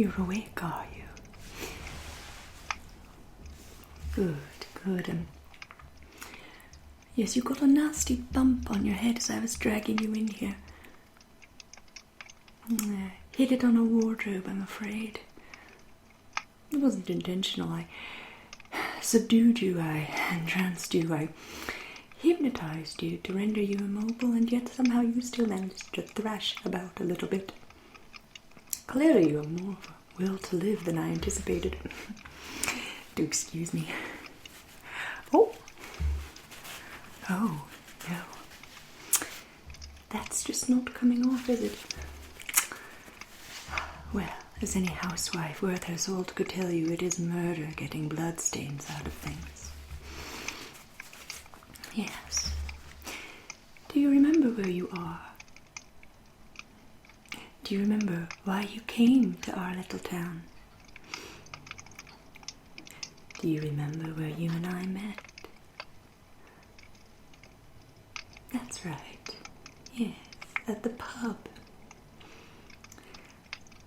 You're awake, are you? Good, good. Yes, you got a nasty bump on your head as I was dragging you in here. Hit it on a wardrobe, I'm afraid. It wasn't intentional. I subdued you, I entranced you, I hypnotized you to render you immobile, and yet somehow you still managed to thrash about a little bit. Clearly you have more of a will to live than I anticipated. Do excuse me. Oh, no. That's just not coming off, is it? Well, as any housewife worth her salt could tell you, it is murder getting bloodstains out of things. Yes. Do you remember where you are? Do you remember why you came to our little town? Do you remember where you and I met? That's right. Yes, at the pub.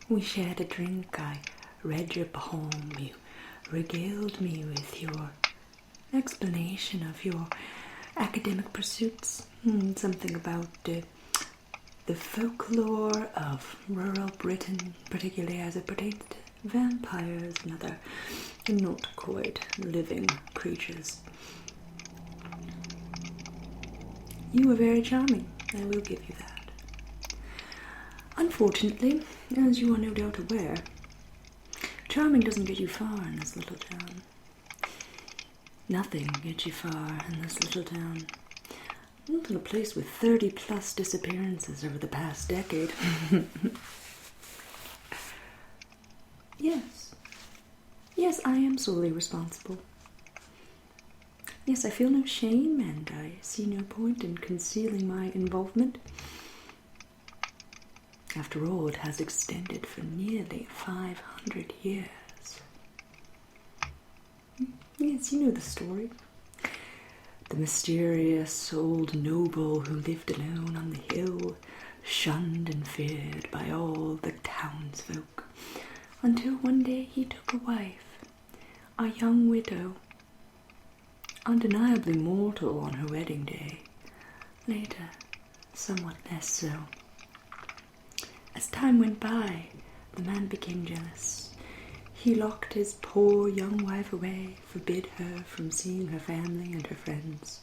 We shared a drink, I read your poem, you regaled me with your explanation of your academic pursuits, something about the folklore of rural Britain, particularly as it pertains to vampires and other not quite living creatures. You were very charming, I will give you that. Unfortunately, as you are no doubt aware, charming doesn't get you far in this little town. Nothing gets you far in this little town. A little place with 30-plus disappearances over the past decade. Yes, I am solely responsible. Yes, I feel no shame, and I see no point in concealing my involvement. After all, it has extended for nearly 500 years. Yes, you know the story. The mysterious old noble who lived alone on the hill, shunned and feared by all the townsfolk, until one day he took a wife, a young widow, undeniably mortal on her wedding day, later somewhat less so. As time went by, the man became jealous. He locked his poor young wife away, forbid her from seeing her family and her friends.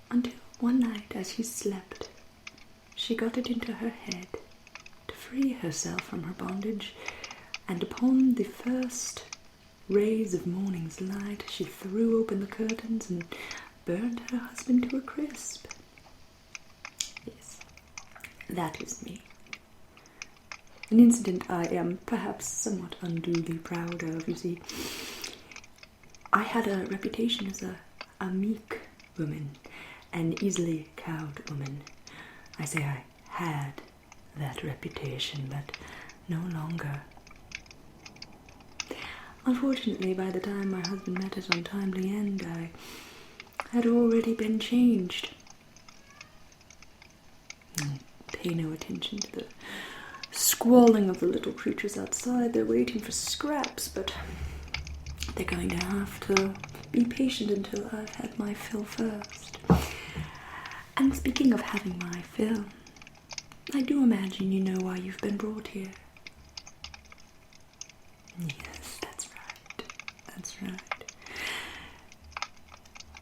Until one night, as he slept, she got it into her head to free herself from her bondage, and upon the first rays of morning's light, she threw open the curtains and burned her husband to a crisp. Yes, that is me. An incident I am perhaps somewhat unduly proud of. You see, I had a reputation as a meek woman, an easily cowed woman. I say I had that reputation, but no longer. Unfortunately, by the time my husband met his untimely end, I had already been changed. Pay no attention to the squalling of the little creatures outside. They're waiting for scraps, but they're going to have to be patient until I've had my fill first. And speaking of having my fill, I do imagine you know why you've been brought here. Yes, that's right.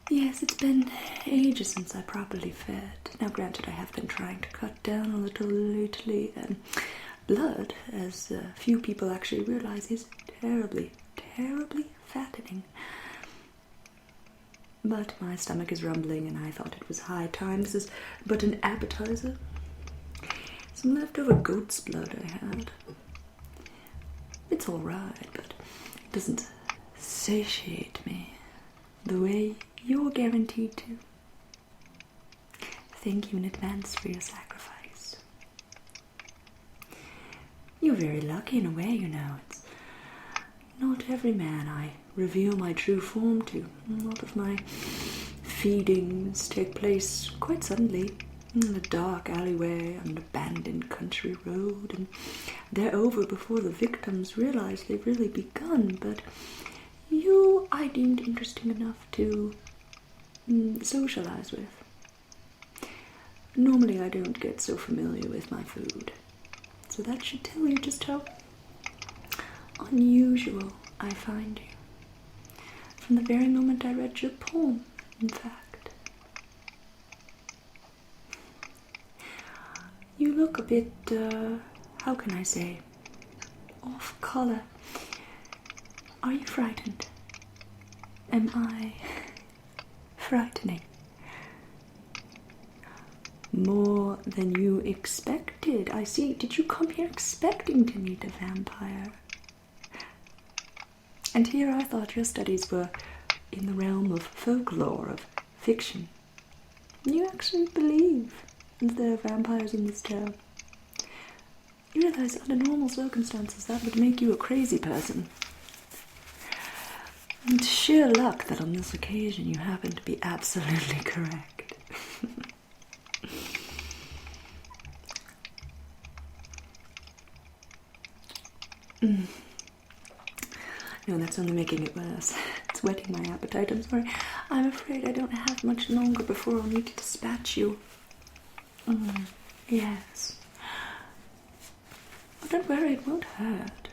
Yes, it's been ages since I properly fed. Now granted, I have been trying to cut down a little lately, and blood, as few people actually realize, is terribly fattening. But my stomach is rumbling, and I thought it was high time. This is but an appetizer. Some leftover goat's blood I had. It's alright, but it doesn't satiate me the way you're guaranteed to. Thank you in advance for your sacrifice. You're very lucky in a way, you know. It's not every man I reveal my true form to. A lot of my feedings take place quite suddenly, in a dark alleyway on an abandoned country road, and they're over before the victims realize they've really begun, but you I deemed interesting enough to socialize with. Normally I don't get so familiar with my food, so that should tell you just how unusual I find you. From the very moment I read your poem, in fact. You look a bit, how can I say, off color. Are you frightened? Am I frightening? More than you expected, I see. Did you come here expecting to meet a vampire? And here I thought your studies were in the realm of folklore, of fiction. You actually believe that there are vampires in this town. You realize under normal circumstances that would make you a crazy person. It's sheer luck that on this occasion you happen to be absolutely correct. No, that's only making it worse. It's whetting my appetite. I'm sorry. I'm afraid I don't have much longer before I'll need to dispatch you. Yes. But don't worry, it won't hurt.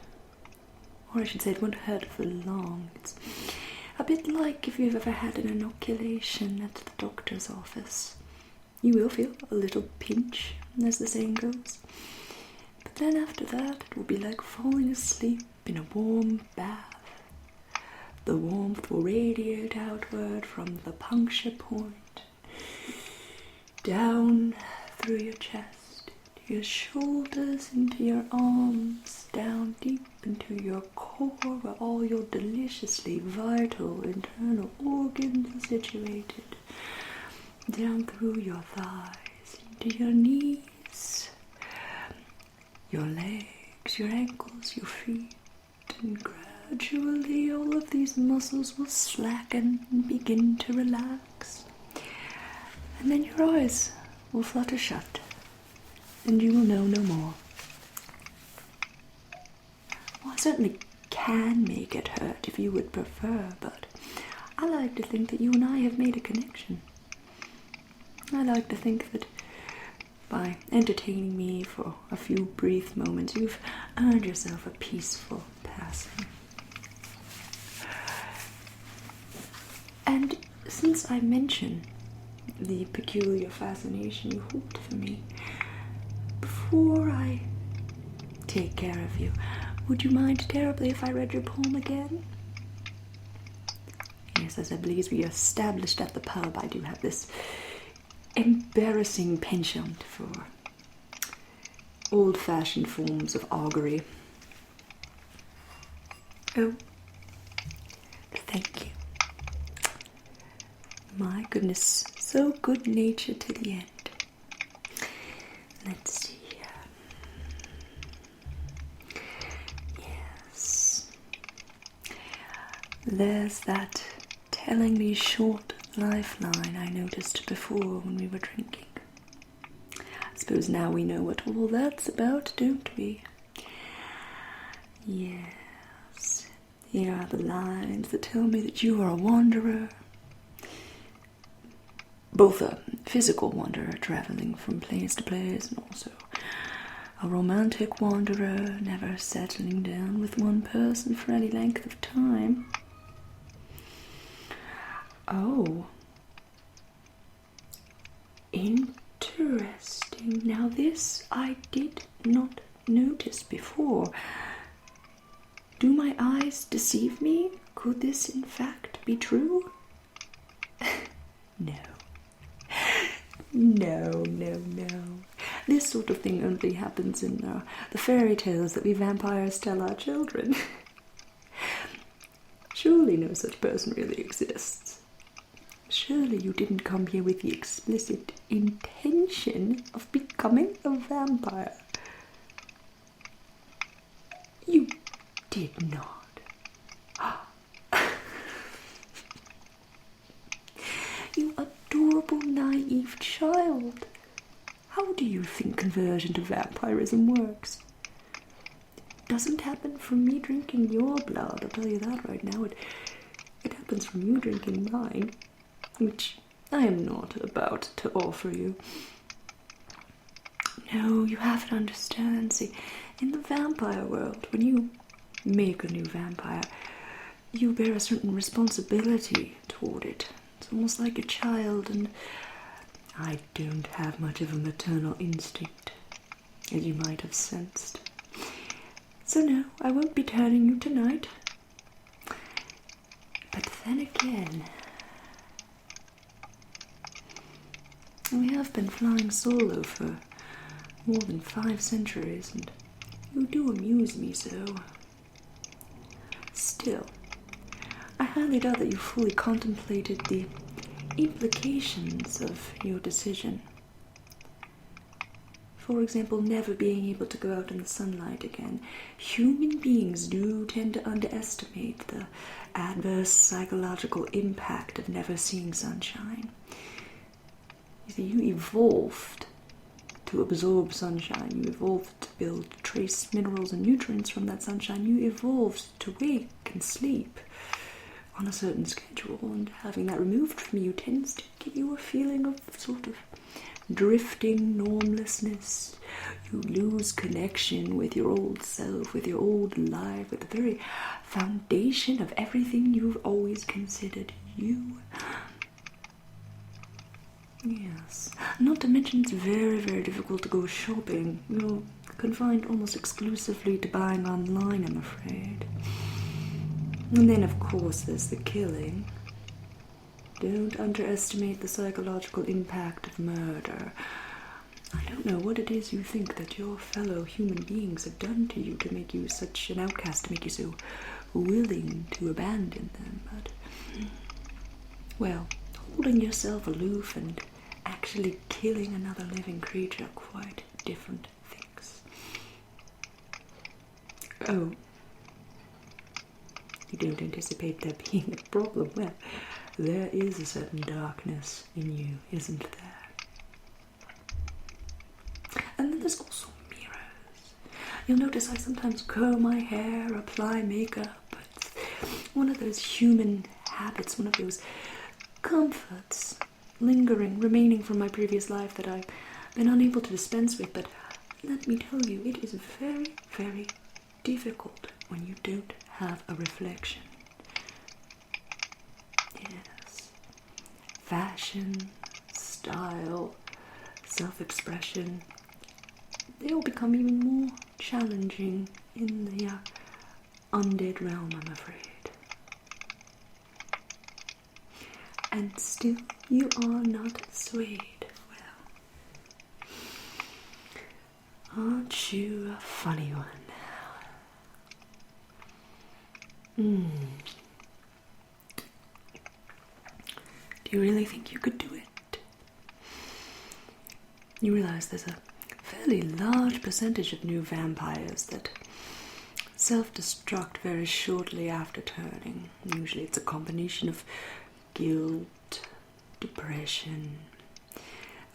Or I should say it won't hurt for long. It's a bit like if you've ever had an inoculation at the doctor's office. You will feel a little pinch, as the saying goes. But then after that, it will be like falling asleep in a warm bath. The warmth will radiate outward from the puncture point, down through your chest, to your shoulders, into your arms, down deep into your core, where all your deliciously vital internal organs are situated, down through your thighs, into your knees, your legs, your ankles, your feet, and gradually all of these muscles will slacken and begin to relax. And then your eyes will flutter shut, and you will know no more. Well, I certainly can make it hurt if you would prefer, but I like to think that you and I have made a connection. I like to think that by entertaining me for a few brief moments, you've earned yourself a peaceful passing. And since I mention the peculiar fascination you hold for me, before I take care of you, would you mind terribly if I read your poem again? Yes, as I believe we established at the pub, I do have this embarrassing penchant for old-fashioned forms of augury. Oh, thank you. My goodness, so good-natured to the end. Let's see. Yes. There's that tellingly short lifeline I noticed before when we were drinking. I suppose now we know what all that's about, don't we? Yes. Here are the lines that tell me that you are a wanderer. Both a physical wanderer traveling from place to place, and also a romantic wanderer never settling down with one person for any length of time. Oh. Interesting. Now this I did not notice before. Do my eyes deceive me? Could this in fact be true? No. No. This sort of thing only happens in the fairy tales that we vampires tell our children. Surely no such person really exists. Surely you didn't come here with the explicit intention of becoming a vampire. You did not. You adorable, naive child. How do you think conversion to vampirism works? doesn't happen from me drinking your blood, I'll tell you that right now. It happens from you drinking mine, which I am not about to offer you. No, you have to understand. See, in the vampire world, when you make a new vampire, you bear a certain responsibility toward it. It's almost like a child, and I don't have much of a maternal instinct, as you might have sensed. So no, I won't be turning you tonight. But then again, we have been flying solo for more than 5 centuries, and you do amuse me so. Still, I highly doubt that you fully contemplated the implications of your decision. For example, never being able to go out in the sunlight again. Human beings do tend to underestimate the adverse psychological impact of never seeing sunshine. You see, you evolved to absorb sunshine. You evolved to build trace minerals and nutrients from that sunshine. You evolved to wake and sleep on a certain schedule, and having that removed from you tends to give you a feeling of sort of drifting normlessness. You lose connection with your old self, with your old life, with the very foundation of everything you've always considered you. Yes, not to mention it's very, very difficult to go shopping. You're confined almost exclusively to buying online, I'm afraid. And then, of course, there's the killing. Don't underestimate the psychological impact of murder. I don't know what it is you think that your fellow human beings have done to you to make you such an outcast, to make you so willing to abandon them, but, well, holding yourself aloof and actually killing another living creature are quite different things. Oh, you don't anticipate there being a problem? Well, there is a certain darkness in you, isn't there? And then there's also mirrors. You'll notice I sometimes curl my hair, apply makeup. It's one of those human habits, one of those comforts remaining from my previous life that I've been unable to dispense with. But let me tell you, it is very, very difficult when you don't have a reflection. Yes. Fashion, style, self-expression, they all become even more challenging in the undead realm, I'm afraid. And still you are not swayed. Well, aren't you a funny one? Do you really think you could do it? You realize there's a fairly large percentage of new vampires that self-destruct very shortly after turning. Usually it's a combination of guilt, depression,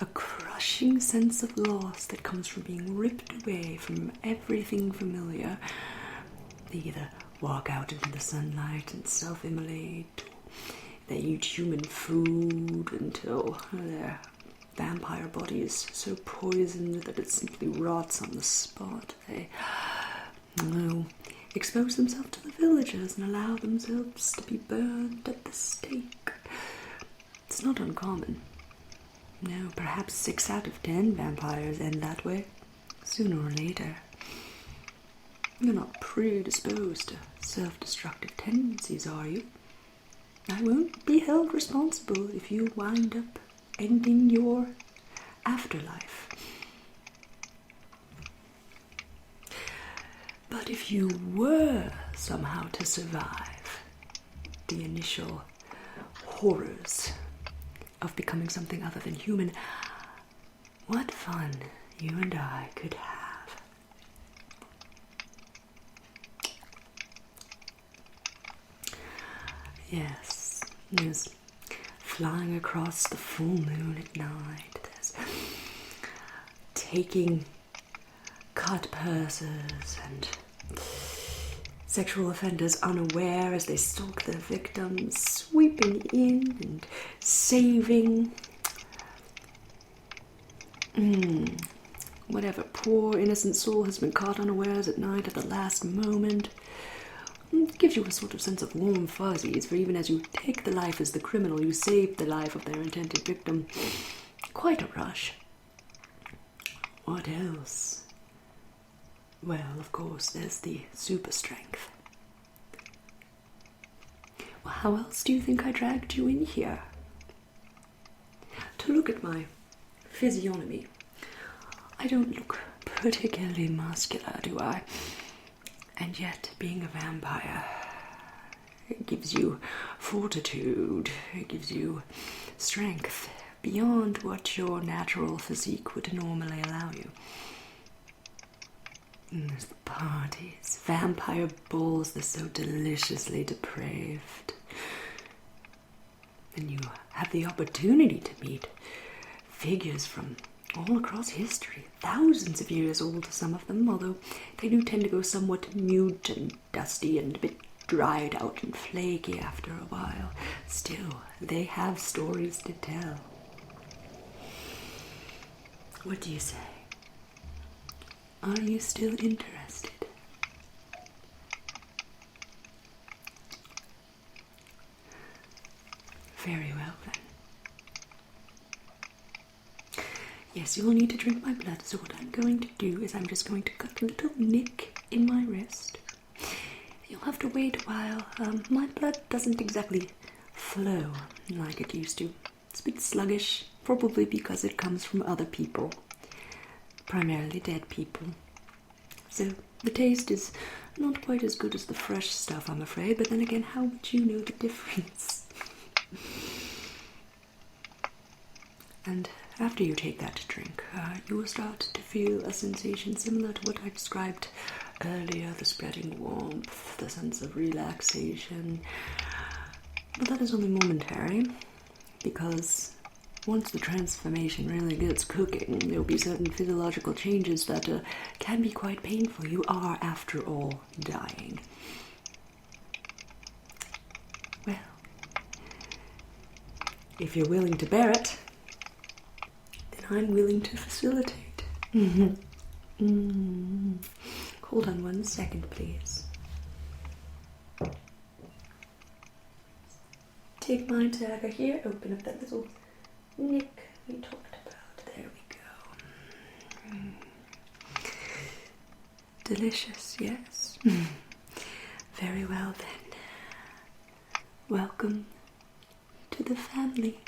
a crushing sense of loss that comes from being ripped away from everything familiar. They either walk out into the sunlight and self-immolate, they eat human food until their vampire body is so poisoned that it simply rots on the spot. They expose themselves to the villagers and allow themselves to be burned at the stake. It's not uncommon. No, perhaps 6 out of 10 vampires end that way, sooner or later. You're not predisposed to self-destructive tendencies, are you? I won't be held responsible if you wind up ending your afterlife. But if you were somehow to survive the initial horrors of becoming something other than human, what fun you and I could have. Yes, there's flying across the full moon at night, there's taking cut purses and Sexual offenders unaware as they stalk their victims, sweeping in and saving whatever poor innocent soul has been caught unawares at night at the last moment. It gives you a sort of sense of warm fuzzies, for even as you take the life as the criminal, you save the life of their intended victim. Quite a rush. What else? Well, of course, there's the super strength. Well, how else do you think I dragged you in here? To look at my physiognomy. I don't look particularly muscular, do I? And yet, being a vampire, it gives you fortitude, it gives you strength beyond what your natural physique would normally allow you. And there's the parties, vampire balls, they're so deliciously depraved. And you have the opportunity to meet figures from all across history, thousands of years old, some of them, although they do tend to go somewhat mute and dusty and a bit dried out and flaky after a while. Still, they have stories to tell. What do you say? Are you still interested? Very well, then. Yes, you will need to drink my blood, so what I'm going to do is I'm just going to cut a little nick in my wrist. You'll have to wait a while. My blood doesn't exactly flow like it used to. It's a bit sluggish, probably because it comes from other people, primarily dead people. So the taste is not quite as good as the fresh stuff, I'm afraid, but then again, how would you know the difference? And after you take that drink, you will start to feel a sensation similar to what I described earlier, the spreading warmth, the sense of relaxation. But that is only momentary, because once the transformation really gets cooking, there will be certain physiological changes that can be quite painful. You are, after all, dying. Well, if you're willing to bear it, I'm willing to facilitate. Hold on 1 second, please. Take my dagger here, open up that little nick we talked about. There we go. Delicious, yes. Very well then. Welcome to the family.